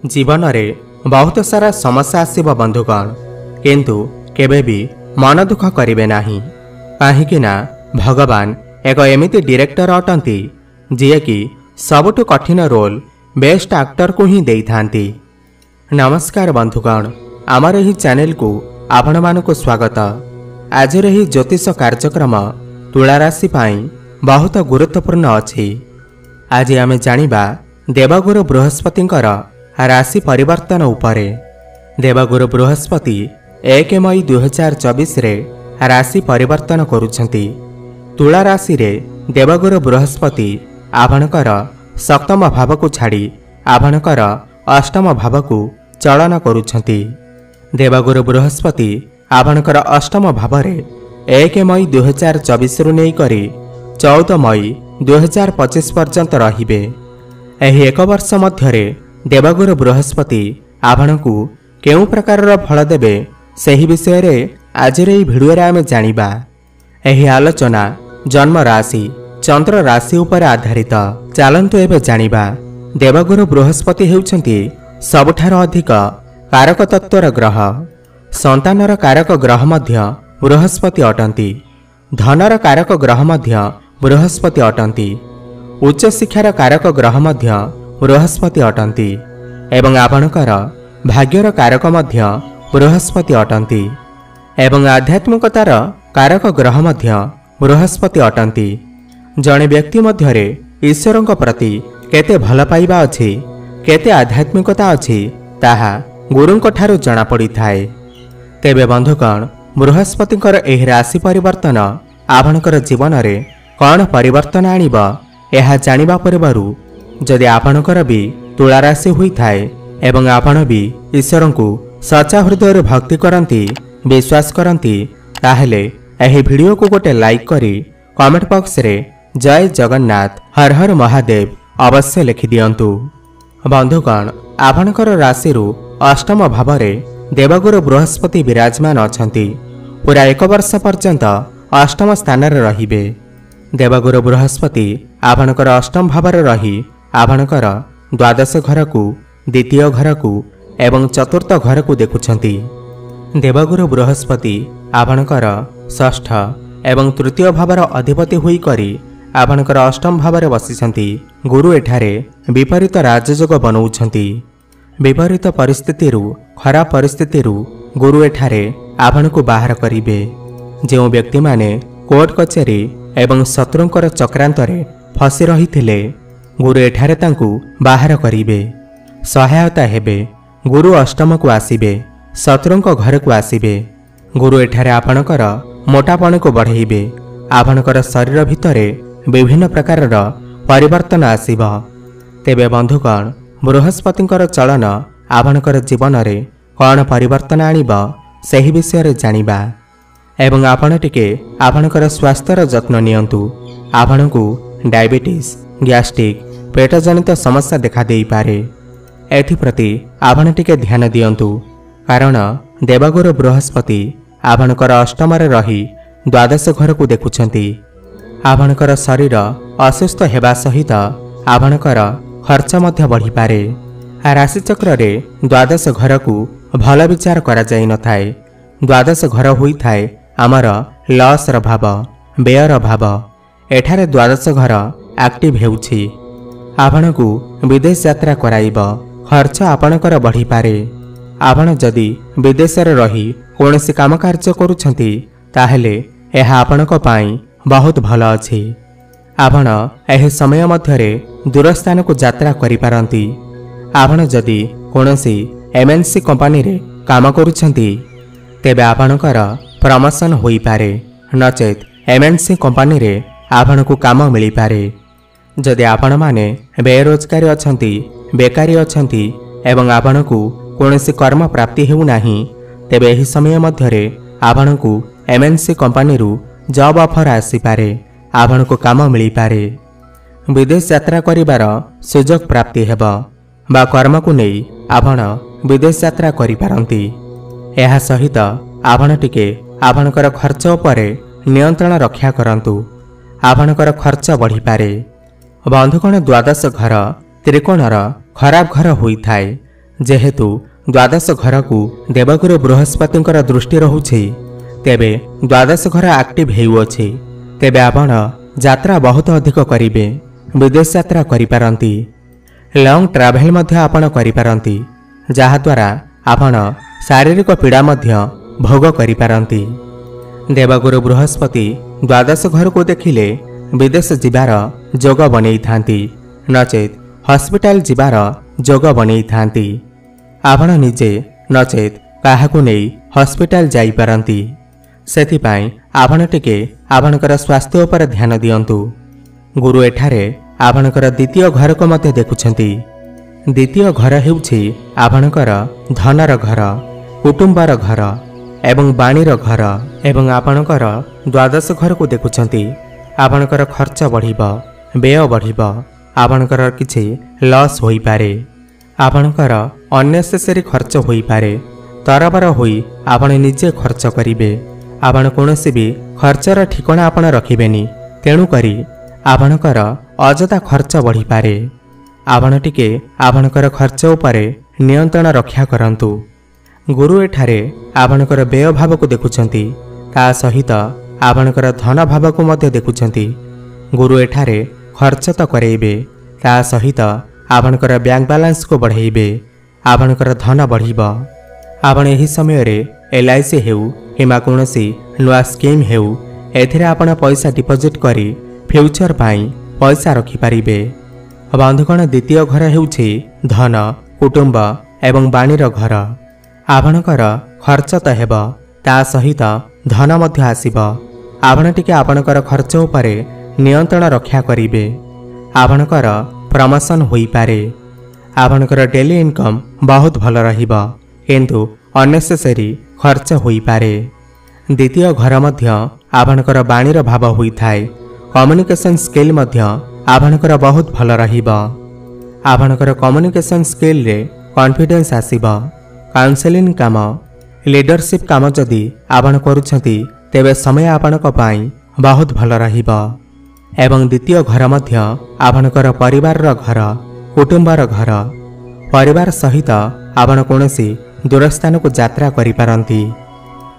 जीवन में बहुत सारा समस्या आसब बंधुगण, किंतु केबे भी मन दुख करेंगे नहीं। कहीं भगवान एक एमिति डायरेक्टर अटंती जी कि सबुठु कठिन रोल बेस्ट एक्टर को ही दे थांती। नमस्कार बंधुगण, आमर यही चैनल को आपण मानक स्वागत। आज यही ज्योतिष कार्यक्रम तुला राशि पाई बहुत गुरुत्वपूर्ण अच्छी। आज आमे जानिबा देवगुरु बृहस्पति राशि परिवर्तन उपरे। देवगुरु बृहस्पति 1 मई 2024 रे राशि परिवर्तन करुछंती। तुला राशि रे देवगुरु बृहस्पति आपणकर सप्तम भाव को छाड़ी आपणकर अष्टम भाव को चलन करुछंती। देवगुरु बृहस्पति आपणकर अष्टम भाव रे 1 मई 2024 रु नहीं करी 14 मई 2025 पर्यंत रहिबे। एही एक वर्ष मध्यरे देवगुरु बृहस्पति आपणकु केउ प्रकार फल देबे सही विषय रे आज रे भिडियो रे आमे जानिबा। एही आलोचना जन्म राशि चंद्र राशि उपर आधारित। चलंतु एबे जानिबा देवगुरु बृहस्पति हेउछंती सबठार अधिक कारक तत्वर ग्रह। संतानर कारक ग्रह मध्य बृहस्पति अटंती। धनर कारक ग्रह मध्य बृहस्पति अटंती। उच्च शिक्षार कारक ग्रह मध्य बृहस्पति अटंती एवं आपणकर भाग्यर कारक मध्य बृहस्पति अटंती एवं आध्यात्मिकतार कारक ग्रह मध्य बृहस्पति अटंती। जणे व्यक्ति मध्यरे ईश्वरंक प्रति केते भल पाइबा अछि, केते आध्यात्मिकता अछि ताहा गुरुंक ठारु जणा पड़ी थाए। तेबे बंधुगण, बृहस्पतिकर एही राशि परिवर्तन आपणकर जीवन रे कौन परिवर्तन आनिब यह जानिबा पूर्वरु जदि आपणकर भी तुला राशि हुई थाए एवं आपण भी ईश्वर को सच्चा हृदय भक्ति करती विश्वास करती ताहेले एही वीडियो को गोटे लाइक करी कमेंट बॉक्स रे जय जगन्नाथ हर हर महादेव अवश्य लिखि दियंतु। बंधुगण, आपणकर राशि रु अष्टम भाव रे देवगुरु बृहस्पति विराजमान अछंती। पूरा एक वर्ष पर्यंत अष्टम स्थान रे रहिबे। देवगुरु बृहस्पति आपणकर अष्टम भाव रे रही आपणकर द्वादश घर को, द्वितीय घर को एवं चतुर्थ घर को देखुछंती। देवगुरु बृहस्पति आपणकर षष्ठ एवं तृतीय भावर अधिपति होई करी आपणकर अष्टम भाव रे बसिछंती। गुरु एठारे विपरीत राजयोग बनौछंती। विपरीत परिस्थिति रु खराब परिस्थिति रु गुरु एठारे आपणको बाहर करिवे। जो व्यक्ति माने कोर्ट कचेरी एवं शत्रुंकर चक्रांतरे फसी रहिथिले गुरु एठारे तांकु बाहर करिवे, सहायता हेबे। गुरु अष्टम को आसीबे, शत्रुंक घर को आसीबे। गुरु एठारे आपणकर मोटापण को बढ़ाइबे। आपणकर शरीर भितरे विभिन्न प्रकारर परिवर्तन आसीब। तेबे बंधुगण, बृहस्पतिंकर चलन आपणकर जीवन रे कौन परिवर्तन आनिब सही विषय रे जानिबा एवं आपण टिके आपणकर स्वास्थ्यर जत्न नियंतु। आपणकु डायबिटीज, गैस्ट्रिक, पेट जनित समस्या देखा दे पारे। एथिप्रति आपण टिके ध्यान दियंतु, कारण देवगुरु बृहस्पति आपणकर अष्टम रे रही द्वादश घर को देखुछंती। आपणकर शरीर असुस्थ हेबा सहित आपणकर खर्च मध्य बढ़ी पारे। राशि चक्र रे द्वादश घर को भल विचार करा जाई न थाए। द्वादश घर होई थाए आमर लॉस र भाव, व्ययर भाव। एठारे द्वादश घर एक्टिव हेउछि। आपणकु विदेश यात्रा कराइब, खर्च आपणकर बढ़ी पारे। आपण जदि विदेश रे रही कोनोसी काम कार्य करूछंती ताहेले एहा आपणक पाई बहुत भल अछि। आपण एही समय मध्यरे दूर स्थान को यात्रा करि पारंती। आपण जदि कोनोसी एमएनसी कंपनी रे काम करूछंती तेबे आपणकर प्रमोशन होई पारे, नचेत एमएनसी कंपनी रे आपणकु काम मिली पारे। जदि आपण माने बेरोजगारी अछंती, बेकारी अछंती एवं आपणकु कोनोसी कर्म प्राप्ति हेउ नाही तेबे एही समय मध्यरे आपणकु एमएनसी कंपनी रु जॉब ऑफर आसी पारे, आपणकु काम मिली पारे। विदेश यात्रा करिवार सुयोग प्राप्ति हेबा बा कर्म को नै आपण विदेश यात्रा करि पारंती। एहा सहित आपण टिके आपणकर खर्च उपरे नियंत्रण रक्षा करंतु। आपणकर खर्च बढ़ी पारे। बंधुगण, द्वादश घर त्रिकोणर खराब घर होई थाए। जेहेतु द्वादश घर को देवगुरु बृहस्पति दृष्टि रोचे तेबे द्वादश घर एक्टिव होउछि तेबे आपण यात्रा बहुत अधिक करिवे विदेश यात्रा करिपारंती लॉन्ग ट्रैवल मध्य आपण करिपारंती जहा द्वारा आपण शारीरिक पीड़ा मध्य भोग करिपारंती। देवगुरु बृहस्पति द्वादश घर को देखिले विदेश जिबार जोग बनै थांती नचेत हॉस्पिटल जिबार जोग बनै थांती आपण निजे नचेत काहाकु नै हॉस्पिटल जाई पारंती सेथिपाई आपण टिके आपणकर स्वास्थ्य उपर ध्यान दियंतु। गुरु एठारे आपणकर द्वितीय घर को मते देखुछंती। द्वितीय घर हेउछि आपणकर धनर घर कुटुंबर घर एवं बाणीर घर एवं आपणकर द्वादश घर को देखुछंती। आपणकर खर्च बढ़िबो व्यय बढ़िबो आपणकर किछि लॉस होई पारे आपणकर अननेसेसरी खर्च होई पारे तरबर होई आपण निजे खर्च करिवे आपण कोनोसी भी खर्चर ठिकाना आपण रखिबेनी तेणु करी आपणकर अजथा खर्च बढ़ी पारे आपण टिके आपणकर खर्च उपरे नियंत्रण रक्षा करंतु। गुरु एठारे आपणकर व्यय भाव को देखुछंती ता सहित आपणकर धन भाव को मध्य देखुछंती। गुरु एठारे खर्च तो करेइबे ता सहित आपणकर बैंक बैलेंस को बढ़ाइबे आपणकर धन बढ़िबो आपण एही समय रे LIC हेउ किमा कोनोसी नुआ स्कीम हेउ एथिरे आपण पैसा डिपॉजिट करी फ्यूचर पाई पैसा रखि पारिबे। बंधुगण द्वितीय घर हेउछि धन कुटुंब एवं बाणीर घर आपणकर खर्च तो हेबो ता सहित धन मध्य आसीबो आपण टिके आपणकर खर्च उपरे नियंत्रण रक्षा करिवे आपणकर प्रमोशन होई पारे आपणकर डेली इनकम बहुत भल रहिबो किंतु अननेसेसरी खर्च होई पारे। द्वितीय घर मध्य आपणकर बाणीर भाव होई थाए कम्युनिकेशन स्किल मध्य आपणकर बहुत भल रहिबो आपणकर कम्युनिकेशन स्किल रे कॉन्फिडेंस आसीबो काउंसलिंग काम लीडरशिप काम जदि आपण करूछंती तेबे समय आपणक पाई बहुत भल रहिबो एवं द्वितीय घर मध्य आपणकर परिवार घर कुटुंबर घर परिवार सहित आपण कोनोसी दूरस्थान को यात्रा करि पारंती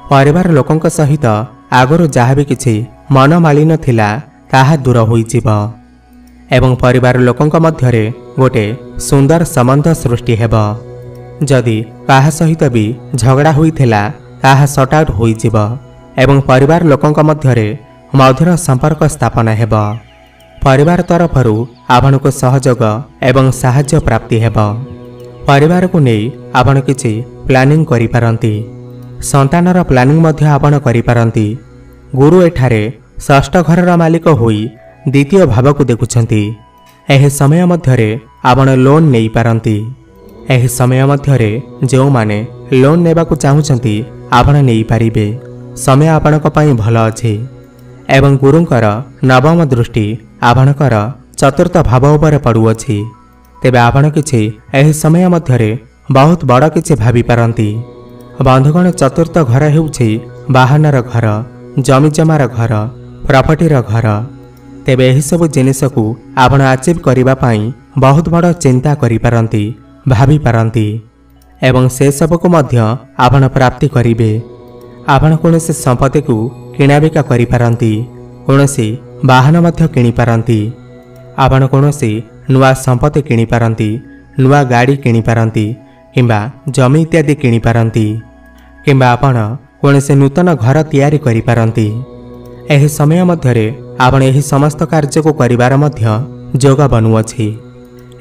परिवार लोकंक सहित आगरो जहाँ भी किछि मनमालिन्य थिला ताहा दूर होई जिवो एवं परिवार लोकंक मध्यरे गोटे सुंदर संबंध सृष्टि हेबो जदि काहा सहित भी झगड़ा होइथिला ताहा सॉर्ट आउट होई जिवो एवं परिवार लोकंक मध्यरे मधुर संपर्क स्थापन हेबो परिवार तरफरु आपनको सहयोग एवं साहाय्य प्राप्ति हेबो परिवार को नहीं आपण किछि प्लानिंग करि पारंती संतानर प्लानिंग मध्य आपण करि पारंती। गुरु एठारे षष्ठ घरर मालिक होई द्वितीय भाव को देखुछंती एही समय मध्यरे आपण लोन नेई पारंती एही समय मध्यरे जो माने लोन नेबा को चाहुचंती आपण नेई पारिबे समय आपणक पई भल अछि एवं गुरुंकर नवम दृष्टि आपणकर चतुर्थ भाव उपर पड़ुअछि तेबे आपण किछि एही समय मध्यरे बहुत बड़ किछि भाबी पारंती। बंधुगण चतुर्थ घर हेउछि बाहनर घर जमी जमार घर प्रॉपर्टीर घर तेबे एही सब जिनिस को आपण अचीव करिबा पई बहुत बड़ चिंता करि पारंती भाबी पारंती एवं से सब को मध्य आपण प्राप्ति करिवे आपण कोनोसी संपत्ति को किणाबिका करि पारंती कोनोसी वाहन मध्य किनि पारंती आपण कोनोसी नुआ संपत्ति किनि पारंती नुआ गाड़ी किनि पारंती किंबा जमी इत्यादि किनि पारंती किंबा आपण कोनोसी नूतन घर तैयारी करि पारंती एही समय मध्यरे आपण एही समस्त कार्य को करिवार मध्य जोग बनुअछि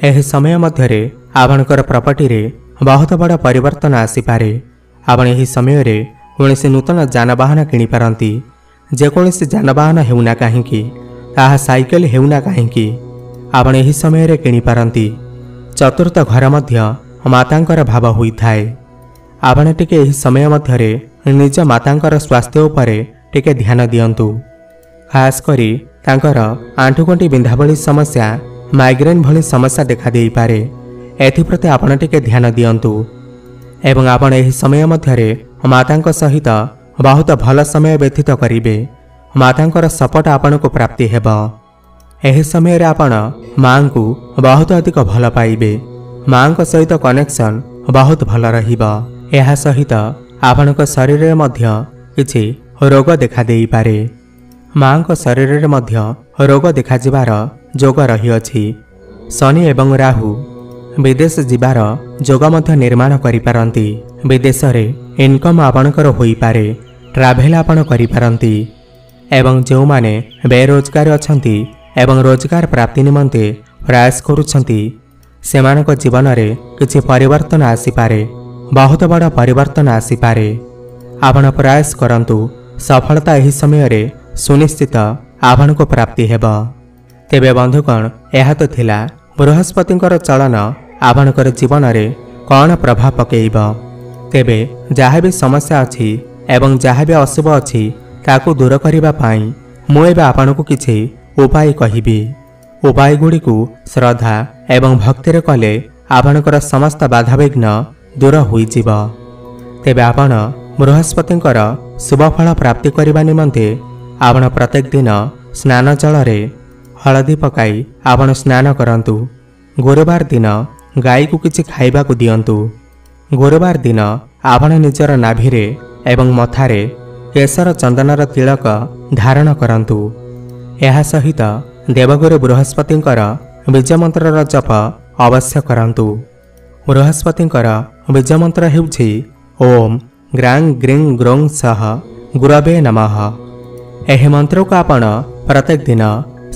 एही समय मध्यरे आपणकर प्रॉपर्टी रे बहुत बड़ परिवर्तन आसी पारे आपण एही समय रे कोनोसी नूतन जानवाहन किनि पारंती जेकोसी जानवाहन हेउना काहेकि ताहा साइकेल हेउना काहेकि आपण एही समय रे किनि पारंती। चतुर्थ घर मध्य मातांकर भाव होई थाए आपण टिके एही समय मध्यरे निज मातांकर स्वास्थ्य उपरे टिके ध्यान दियंतु खास करी तांकर आंठुगंटी बिंधा भली समस्या माइग्रेन भली समस्या देखा देई पारे एथिप्रति आपण टिके ध्यान दियंतु एवं आपण एही समय मध्यरे मातांक सहित बहुत भल समय व्यतीत करिवे मातांकर सपोर्ट आपण को प्राप्ति हेबो एही समय रे आपण मां को बहुत अधिक भल पाइबे मां को सहित कनेक्शन बहुत भल रहिब। ଏହା ସହିତ ଆପଣଙ୍କ ଶରୀରରେ ମଧ୍ୟ କିଛି ରୋଗ ଦେଖାଦେଇପାରେ। ମାଙ୍କ ଶରୀରରେ ମଧ୍ୟ ରୋଗ ଦେଖାଯିବାର ଯୋଗ ରହିଅଛି। ଶନି ଏବଂ ରାହୁ ବିଦେଶ ଯିବାର ଯୋଗ ମଧ୍ୟ ନିର୍ମାଣ କରିପାରନ୍ତି। ବିଦେଶରେ ଇନକମ୍ ଆପଣଙ୍କର ହୋଇପାରେ। ଟ୍ରାଭେଲ ଆପଣ କରିପାରନ୍ତି। ଏବଂ ଯେଉଁମାନେ ବେରୋଜଗାର ଅଛନ୍ତି ଏବଂ ରୋଜଗାର ପ୍ରାପ୍ତି ନିମନ୍ତେ ପ୍ରୟାସ କରୁଛନ୍ତି ସେମାନଙ୍କ ଜୀବନରେ କିଛି ପରିବର୍ତ୍ତନ ଆସିପାରେ। ବହୁତ ବଡ଼ ପରିବର୍ତ୍ତନ ଆସିପାରେ। ଆପଣ ପ୍ରୟାସ କରନ୍ତୁ। ସଫଳତା ଏହି ସମୟରେ ସୁନିଶ୍ଚିତ ଆପଣଙ୍କୁ ପ୍ରାପ୍ତି ହେବ। ତେବେ ବନ୍ଧୁଗଣ, ଏହା ତ ଥିଲା ବୃହସ୍ପତିଙ୍କର ଚଳନ ଆପଣଙ୍କର ଜୀବନରେ କ'ଣ ପ୍ରଭାବ ପକାଇବ। ତେବେ ଯାହା ବି ସମସ୍ୟା ଅଛି ଏବଂ ଯାହା ବି ଅଶୁଭ ଅଛି ତାକୁ ଦୂର କରିବା ପାଇଁ ମୁଁ ଏବେ ଆପଣଙ୍କୁ କିଛି ଉପାୟ କହିବି। ଉପାୟଗୁଡ଼ିକୁ ଶ୍ରଦ୍ଧା ଏବଂ ଭକ୍ତିରେ କଲେ ଆପଣଙ୍କର ସମସ୍ତ ବାଧାବିଘ୍ନ ଦୂର ହୋଇଯିବ। ତେବେ ଆପଣ ବୃହସ୍ପତିଙ୍କର ଶୁଭଫଳ ପ୍ରାପ୍ତି କରିବା ନିମନ୍ତେ ଆପଣ ପ୍ରତ୍ୟେକ ଦିନ ସ୍ନାନ ଜଳରେ ହଳଦୀ ପକାଇ ଆପଣ ସ୍ନାନ କରନ୍ତୁ। ଗୁରୁବାର ଦିନ ଗାଈକୁ କିଛି ଖାଇବାକୁ ଦିଅନ୍ତୁ। ଗୁରୁବାର ଦିନ ଆପଣ ନିଜର ନାଭିରେ ଏବଂ ମଥାରେ କେଶର ଚନ୍ଦନର ତିଳକ ଧାରଣ କରନ୍ତୁ। ଏହା ସହିତ ଦେବଗୁରୁ ବୃହସ୍ପତିଙ୍କର ବୀଜମନ୍ତ୍ରର ଜପ ଅବଶ୍ୟ କରନ୍ତୁ। ବୃହସ୍ପତିଙ୍କର ବୀଜମନ୍ତ୍ର ହେଉଛି ଓମ୍ ଗ୍ରାଂ ଗ୍ରିଂ ଗ୍ରୋଂ ସହ ଗୁରବେ ନମଃ। ଏହି ମନ୍ତ୍ରକୁ ଆପଣ ପ୍ରତ୍ୟେକ ଦିନ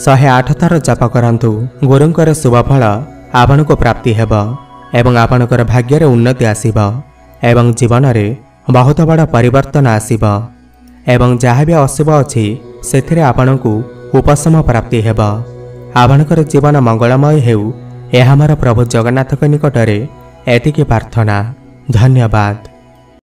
108 ଥର ଜପ କରନ୍ତୁ। ଗୁରୁଙ୍କର ଶୁଭଫଳ ଆପଣଙ୍କୁ ପ୍ରାପ୍ତି ହେବ ଏବଂ ଆପଣଙ୍କର ଭାଗ୍ୟରେ ଉନ୍ନତି ଆସିବ ଏବଂ ଜୀବନରେ ବହୁତ ବଡ଼ ପରିବର୍ତ୍ତନ ଆସିବ ଏବଂ ଯାହା ବି ଅଶୁଭ ଅଛି ସେଥିରେ ଆପଣଙ୍କୁ ଉପଶମ ପ୍ରାପ୍ତି ହେବ। ଆପଣଙ୍କର ଜୀବନ ମଙ୍ଗଳମୟ ହେଉ, ଏହା ଆମର ପ୍ରଭୁ ଜଗନ୍ନାଥଙ୍କ ନିକଟରେ ଏତିକି ପ୍ରାର୍ଥନା। ଧନ୍ୟବାଦ।